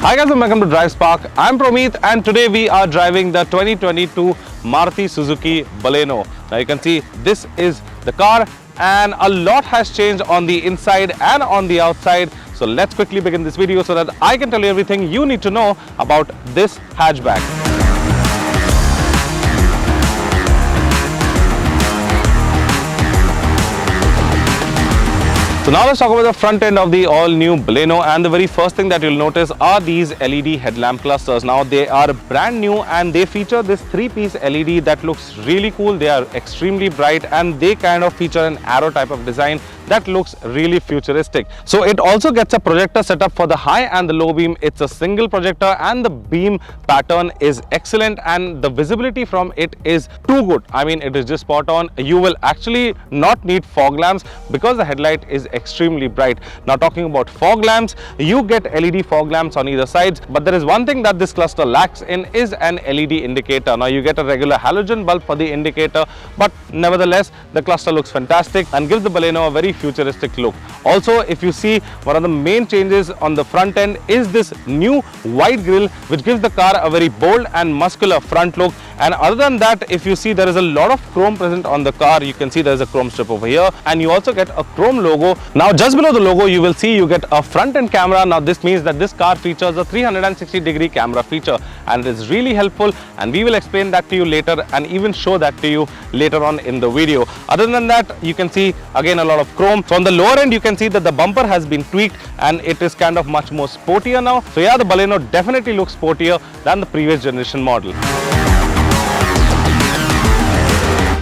Hi guys and welcome to DriveSpark. I'm Promeet and today we are driving the 2022 Maruti Suzuki Baleno. Now you can see this is the car and a lot has changed on the inside and on the outside. So let's quickly begin this video so that I can tell you everything you need to know about this hatchback. So now let's talk about the front end of the all-new Baleno, and the very first thing that you'll notice are these LED headlamp clusters. Now they are brand new and they feature this three-piece LED that looks really cool. They are extremely bright and they kind of feature an arrow type of design that looks really futuristic. So it also gets a projector setup for the high and the low beam. It's a single projector and the beam pattern is excellent and the visibility from it is too good. I mean, it is just spot on. You will actually not need fog lamps because the headlight is extremely bright. Now talking about fog lamps, you get LED fog lamps on either sides, but there is one thing that this cluster lacks in is an LED indicator. Now you get a regular halogen bulb for the indicator, but nevertheless the cluster looks fantastic and gives the Baleno a very futuristic look. Also, if you see, one of the main changes on the front end is this new wide grille which gives the car a very bold and muscular front look. And other than that, if you see, there is a lot of chrome present on the car. You can see there is a chrome strip over here and you also get a chrome logo. Now just below the logo you will see you get a front end camera. Now this means that this car features a 360-degree camera feature and it is really helpful, and we will explain that to you later and even show that to you later on in the video. Other than that, you can see again a lot of chrome. So on the lower end you can see that the bumper has been tweaked and it is kind of much more sportier now. So yeah, the Baleno definitely looks sportier than the previous generation model.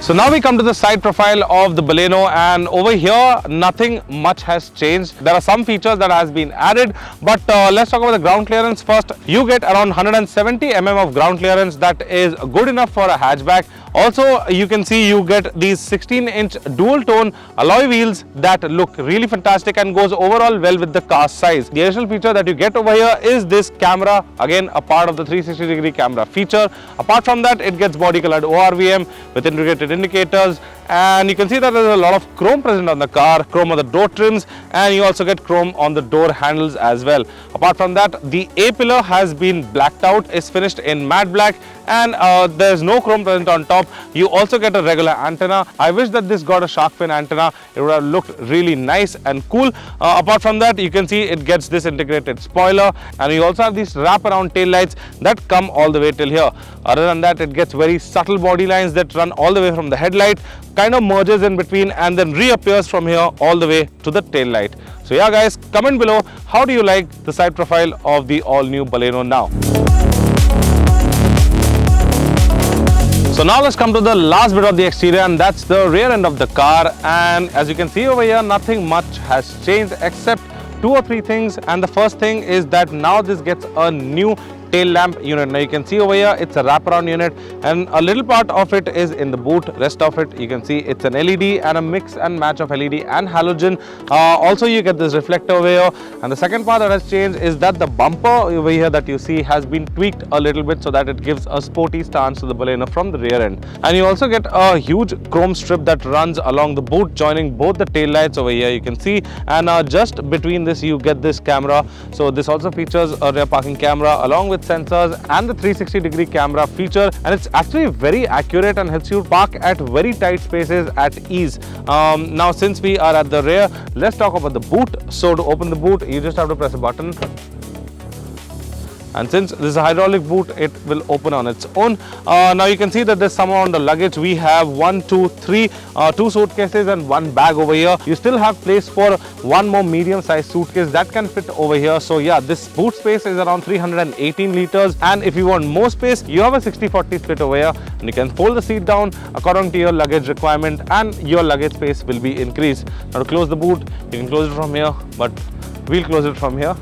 So now we come to the side profile of the Baleno, and over here nothing much has changed. There are some features that has been added, but let's talk about the ground clearance first. You get around 170 mm of ground clearance. That is good enough for a hatchback. Also, you can see you get these 16-inch dual tone alloy wheels that look really fantastic and goes overall well with the car size. The additional feature that you get over here is this camera, again a part of the 360-degree camera feature. Apart from that, it gets body colored ORVM with integrated indicators, and you can see that there is a lot of chrome present on the car, chrome on the door trims, and you also get chrome on the door handles as well. Apart from that, the A-pillar has been blacked out, is finished in matte black, and there is no chrome present on top. You also get a regular antenna. I wish that this got a shark fin antenna. It would have looked really nice and cool. Apart from that, you can see it gets this integrated spoiler, and you also have these wraparound tail lights that come all the way till here. Other than that, it gets very subtle body lines that run all the way from the headlight, kind of merges in between and then reappears from here all the way to the tail light. So yeah guys, comment below, how do you like the side profile of the all new Baleno now? So now let's come to the last bit of the exterior, and that's the rear end of the car. And as you can see over here, nothing much has changed except two or three things. And the first thing is that now this gets a new tail lamp unit. Now you can see over here it's a wraparound unit and a little part of it is in the boot. Rest of it you can see it's an LED and a mix and match of LED and halogen. Also you get this reflector over here, and the second part that has changed is that the bumper over here that you see has been tweaked a little bit so that it gives a sporty stance to the Baleno from the rear end. And you also get a huge chrome strip that runs along the boot, joining both the tail lights over here you can see, and just between this you get this camera. So this also features a rear parking camera along with sensors and the 360-degree camera feature, and it's actually very accurate and helps you park at very tight spaces at ease. Now since we are at the rear, let's talk about the boot. So to open the boot, you just have to press a button, and since this is a hydraulic boot, it will open on its own. Now you can see that there's some amount of luggage. We have 1, 2, 3, 2 suitcases and 1 bag over here. You still have place for one more medium-sized suitcase that can fit over here. So yeah, this boot space is around 318 liters, and if you want more space, you have a 60-40 split over here, and you can fold the seat down according to your luggage requirement, and your luggage space will be increased. Now to close the boot, you can close it from here, but we'll close it from here.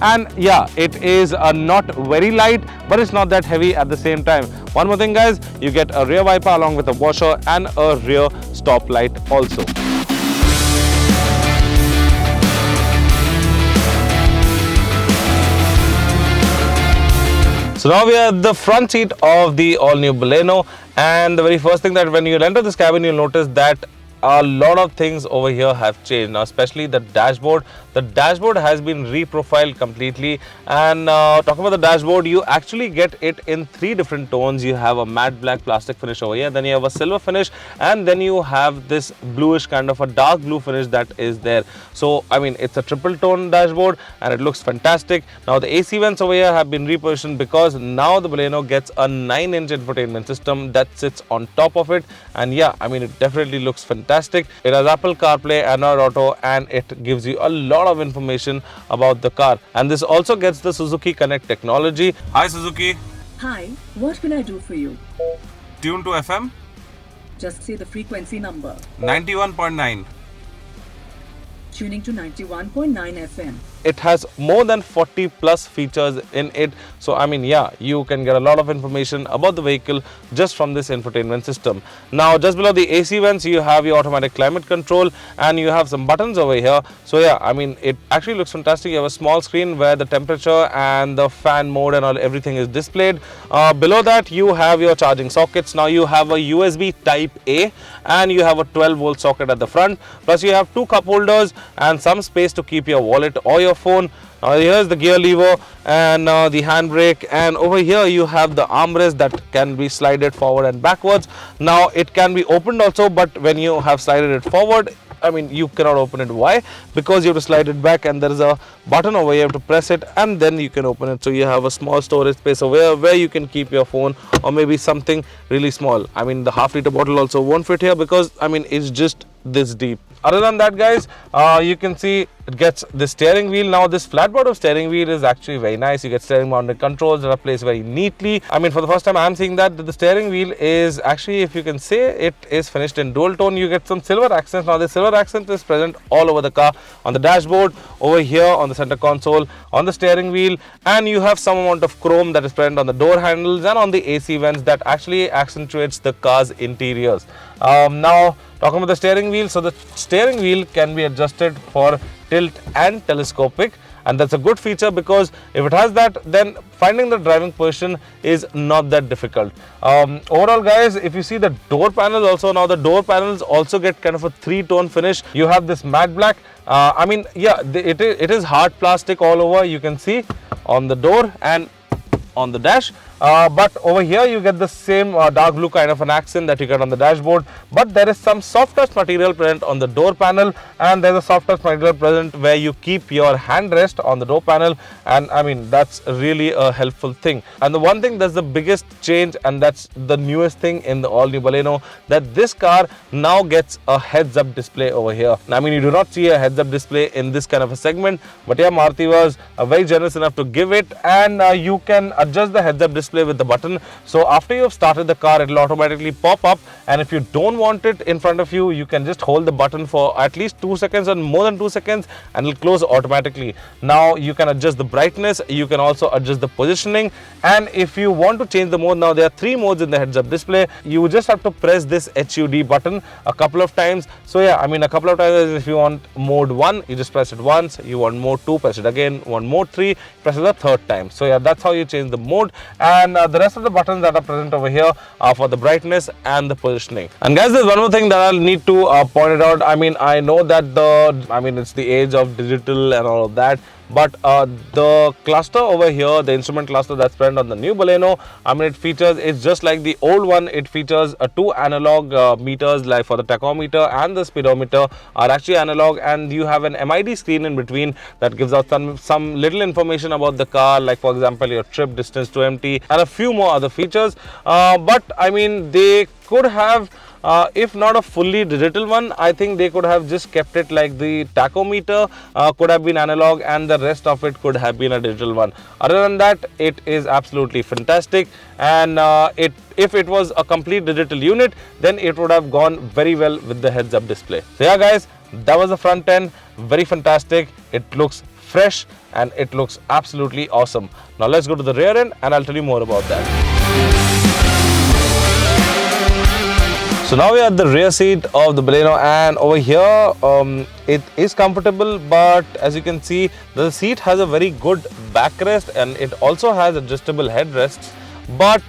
And yeah, it is not very light, but it's not that heavy at the same time. One more thing guys, you get a rear wiper along with a washer and a rear stop light also. So now we are at the front seat of the all new Baleno, and the very first thing that when you enter this cabin, you'll notice that a lot of things over here have changed now, especially the dashboard. The dashboard has been reprofiled completely, and talking about the dashboard, you actually get it in 3 different tones. You have a matte black plastic finish over here, then you have a silver finish, and then you have this bluish kind of a dark blue finish that is there. So I mean, it's a triple tone dashboard and it looks fantastic. Now the AC vents over here have been repositioned because now the Baleno gets a 9-inch infotainment system that sits on top of it, and yeah, I mean, it definitely looks fantastic. It has Apple CarPlay, Android Auto, and it gives you a lot of information about the car. And this also gets the Suzuki Connect technology. Hi Suzuki. Hi, what can I do for you? Tune to FM. Just say the frequency number. 91.9. Tuning to 91.9 FM. It has more than 40 plus features in it. So I mean, yeah, you can get a lot of information about the vehicle just from this infotainment system. Now just below the AC vents, you have your automatic climate control and you have some buttons over here. So yeah, I mean, it actually looks fantastic. You have a small screen where the temperature and the fan mode and all everything is displayed. Below that, you have your charging sockets. Now you have a USB type A and you have a 12-volt socket at the front. Plus you have 2 cup holders and some space to keep your wallet or your phone. Here's the gear lever and the handbrake, and over here you have the armrest that can be slided forward and backwards. Now it can be opened also, but when you have slided it forward, I mean, you cannot open it. Why? Because you have to slide it back and there is a button over here, you have to press it and then you can open it. So you have a small storage space over here where you can keep your phone or maybe something really small. I mean, the half-liter bottle also won't fit here because I mean, it's just this deep. Other than that, guys, you can see it gets the steering wheel. Now this flat bottom steering wheel is actually very nice. You get steering mounted controls that are placed very neatly. I mean, for the first time I'm seeing that the steering wheel is actually, if you can say, it is finished in dual tone. You get some silver accents. Now the silver accent is present all over the car, on the dashboard, over here on the center console, on the steering wheel, and you have some amount of chrome that is present on the door handles and on the AC vents that actually accentuates the car's interiors. Now talking about the steering wheel, so the steering wheel can be adjusted for tilt and telescopic, and that's a good feature because if it has that, then finding the driving position is not that difficult. Overall, guys, if you see the door panels also, now the door panels also get kind of a 3-tone finish. You have this matte black. I mean, yeah, it is hard plastic all over. You can see on the door and on the dash, but over here you get the same dark blue kind of an accent that you get on the dashboard, but there is some soft touch material present on the door panel, and there's a soft touch material present where you keep your handrest on the door panel, and I mean, that's really a helpful thing. And the one thing that's the biggest change, and that's the newest thing in the all new Baleno, that this car now gets a heads up display over here. I mean, you do not see a heads up display in this kind of a segment, but yeah, Maruti was very generous enough to give it, and you can adjust the heads up display with the button. So after you have started the car, it will automatically pop up, and if you don't want it in front of you, you can just hold the button for at least 2 seconds or more than 2 seconds and it will close automatically. Now you can adjust the brightness, you can also adjust the positioning, and if you want to change the mode, now there are 3 modes in the heads up display. You just have to press this HUD button a couple of times. So yeah, I mean, a couple of times. If you want mode 1, you just press it once. You want mode 2, press it again. Want mode 3, press it the 3rd time. So yeah, that's how you change the mode. And the rest of the buttons that are present over here are for the brightness and the positioning. And guys, there's one more thing that I'll need to point it out. I mean, I know that it's the age of digital and all of that, but the cluster over here, the instrument cluster that's present on the new Baleno, I mean, it's just like the old one. It features 2 analog meters, like for the tachometer and the speedometer are actually analog, and you have an MID screen in between that gives out some little information about the car, like for example your trip, distance to empty, and a few more other features. But I mean, they could have, if not a fully digital one, I think they could have just kept it like the tachometer could have been analog and the rest of it could have been a digital one. Other than that, it is absolutely fantastic, and if it was a complete digital unit, then it would have gone very well with the heads up display. So yeah, guys, that was the front end. Very fantastic. It looks fresh and it looks absolutely awesome. Now let's go to the rear end and I'll tell you more about that. So now we are at the rear seat of the Baleno, and over here it is comfortable, but as you can see, the seat has a very good backrest and it also has adjustable headrests, but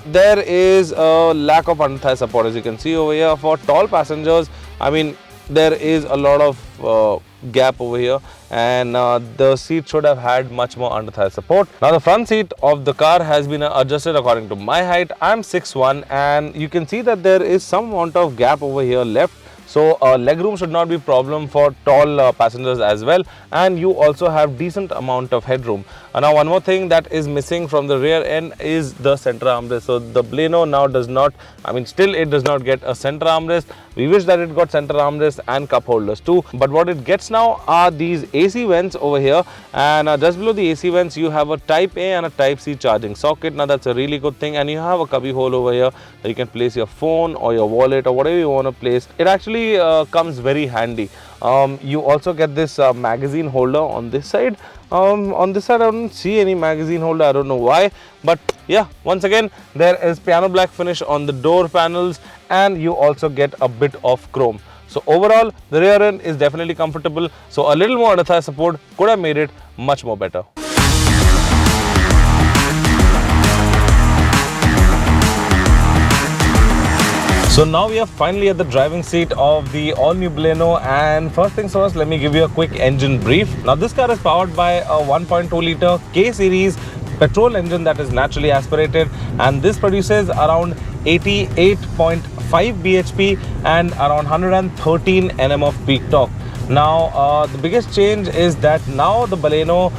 there is a lack of under thigh support. As you can see over here, for tall passengers, I mean, there is a lot of gap over here, and the seat should have had much more under thigh support. Now the front seat of the car has been adjusted according to my height. I'm 6'1", and you can see that there is some amount of gap over here left. So legroom should not be a problem for tall passengers as well, and you also have decent amount of headroom. Now one more thing that is missing from the rear end is the center armrest. So the Baleno now does not, I mean still it does not get a center armrest. We wish that it got center armrest and cup holders too, but what it gets now are these AC vents over here, and just below the AC vents you have a type A and a type C charging socket. Now that's a really good thing, and you have a cubby hole over here that you can place your phone or your wallet or whatever you want to place. It actually comes very handy. You also get this magazine holder on this side. On this side I don't see any magazine holder, I don't know why, but yeah, once again there is piano black finish on the door panels, and you also get a bit of chrome. So overall the rear end is definitely comfortable, so a little more under thigh support could have made it much more better. So now we are finally at the driving seat of the all-new Baleno, and first things first, let me give you a quick engine brief. Now this car is powered by a 1.2 litre K-series petrol engine that is naturally aspirated, and this produces around 88.5 bhp and around 113 Nm of peak torque. Now the biggest change is that now the Baleno,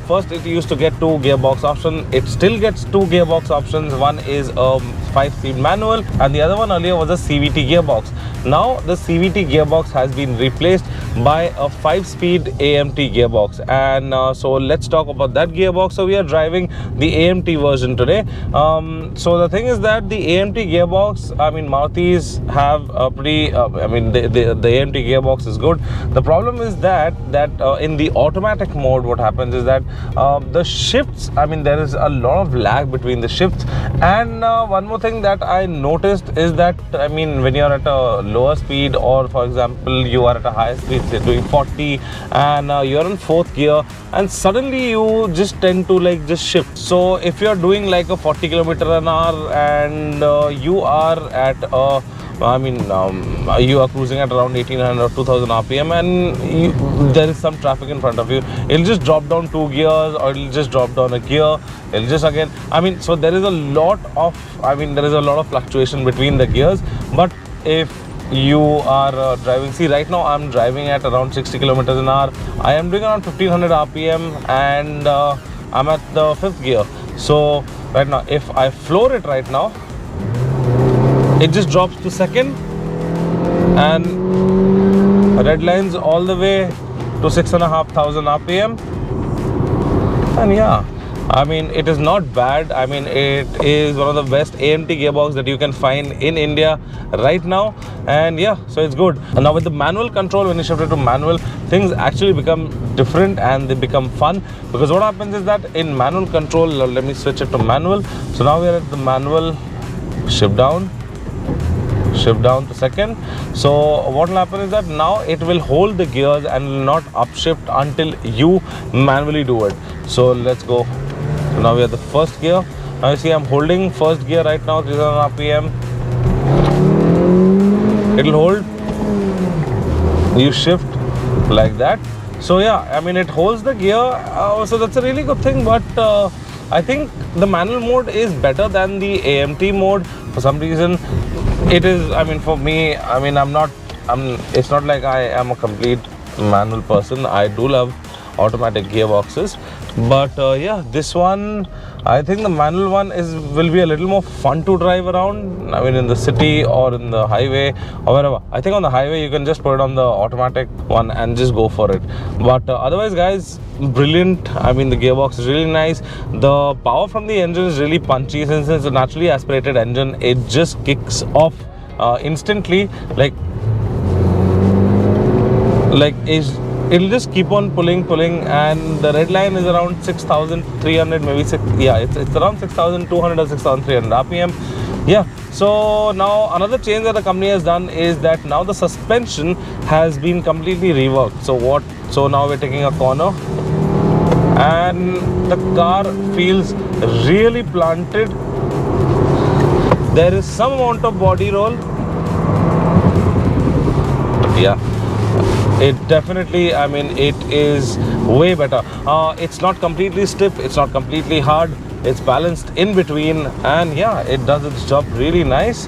first it used to get 2 gearbox options. It still gets 2 gearbox options. One is a 5-speed manual and the other one earlier was a CVT gearbox. Now the CVT gearbox has been replaced by a 5-speed AMT gearbox, and so let's talk about that gearbox. So we are driving the AMT version today. So the thing is that the AMT gearbox, I mean Marutis have a pretty, I mean the AMT gearbox is good. The problem is that in the automatic mode what happens is that the shifts, I mean there is a lot of lag between the shifts, and one more thing that I noticed is that, I mean when you're at a lower speed, or for example you are at a higher speed, say doing 40, and you're in 4th gear, and suddenly you just tend to like just shift. So if you're doing like a 40 km/h and you are at a, I mean you are cruising at around 1800 or 2000 rpm, and there is some traffic in front of you, it'll just drop down 2 gears, or it'll just drop down a gear, it'll just again, I mean, so there is a lot of, I mean there is a lot of fluctuation between the gears. But if you are driving, see right now I'm driving at around 60 km/h, I am doing around 1500 rpm, and I'm at the 5th gear. So right now if I floor it right now, it just drops to 2nd and red lines all the way to 6,500 rpm, and yeah, I mean it is not bad. I mean it is one of the best AMT gearbox that you can find in India right now, and yeah, so it's good. And now with the manual control, when you shift it to manual, things actually become different and they become fun, because what happens is that in manual control, let me switch it to manual. So now we are at the manual, shift down to 2nd. So what will happen is that now it will hold the gears and will not upshift until you manually do it. So let's go. So now we are at the 1st gear. Now you see I'm holding 1st gear right now, 3000 rpm. It will hold, you shift like that. So yeah, I mean it holds the gear, so that's a really good thing. But I think the manual mode is better than the AMT mode for some reason. It is, I mean for me, I mean it's not like I am a complete manual person. I do love automatic gearboxes, but yeah, this one, I think the manual one will be a little more fun to drive around. I mean in the city or in the highway or wherever. I think on the highway you can just put it on the automatic one and just go for it. But otherwise guys, brilliant. I mean the gearbox is really nice. The power from the engine is really punchy. Since it's a naturally aspirated engine, it just kicks off instantly. It'll just keep on pulling, and the red line is around 6,300, maybe it's around 6,200 or 6,300 rpm. Yeah, so now another change that the company has done is that now the suspension has been completely reworked. So now we're taking a corner, and the car feels really planted. There is some amount of body roll, Yeah, it definitely, I mean, it is way better. It's not completely stiff, it's not completely hard, it's balanced in between, and yeah, it does its job really nice.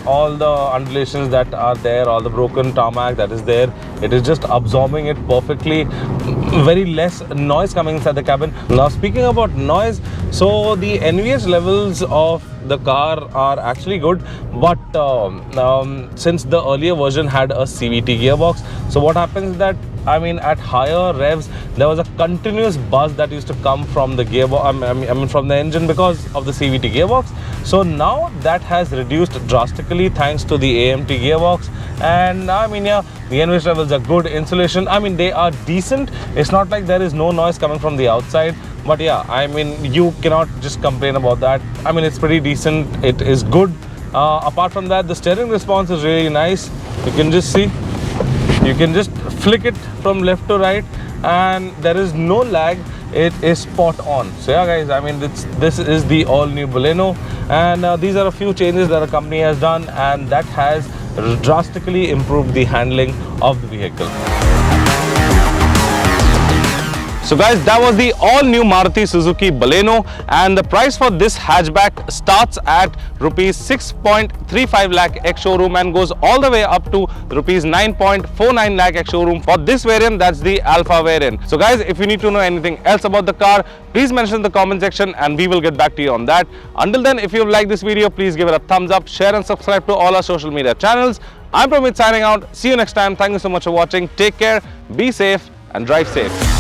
All the undulations that are there, all the broken tarmac that is there, it is just absorbing it perfectly. Very less noise coming inside the cabin. Now speaking about noise, so the NVH levels of the car are actually good, but since the earlier version had a CVT gearbox, so what happens is that, I mean, at higher revs there was a continuous buzz that used to come from the gearbox, I mean from the engine, because of the CVT gearbox. So now that has reduced drastically thanks to the AMT gearbox, and I mean, yeah, the NVH levels are good. Insulation, I mean, they are decent. It's not like there is no noise coming from the outside, but yeah, I mean, you cannot just complain about that. I mean, it's pretty decent, it is good. Apart from that, the steering response is really nice. You can just see, you can just flick it from left to right and there is no lag. It is spot on. So yeah guys, I mean, this is the all new Baleno, and these are a few changes that the company has done, and that has drastically improved the handling of the vehicle. So guys, that was the all new Maruti Suzuki Baleno, and the price for this hatchback starts at rupees 6.35 lakh ex-showroom and goes all the way up to rupees 9.49 lakh ex-showroom for this variant. That's the Alpha variant. So guys, if you need to know anything else about the car, please mention in the comment section and we will get back to you on that. Until then, if you like this video, please give it a thumbs up, share and subscribe to all our social media channels. I'm Pramit signing out. See you next time. Thank you so much for watching. Take care, be safe and drive safe.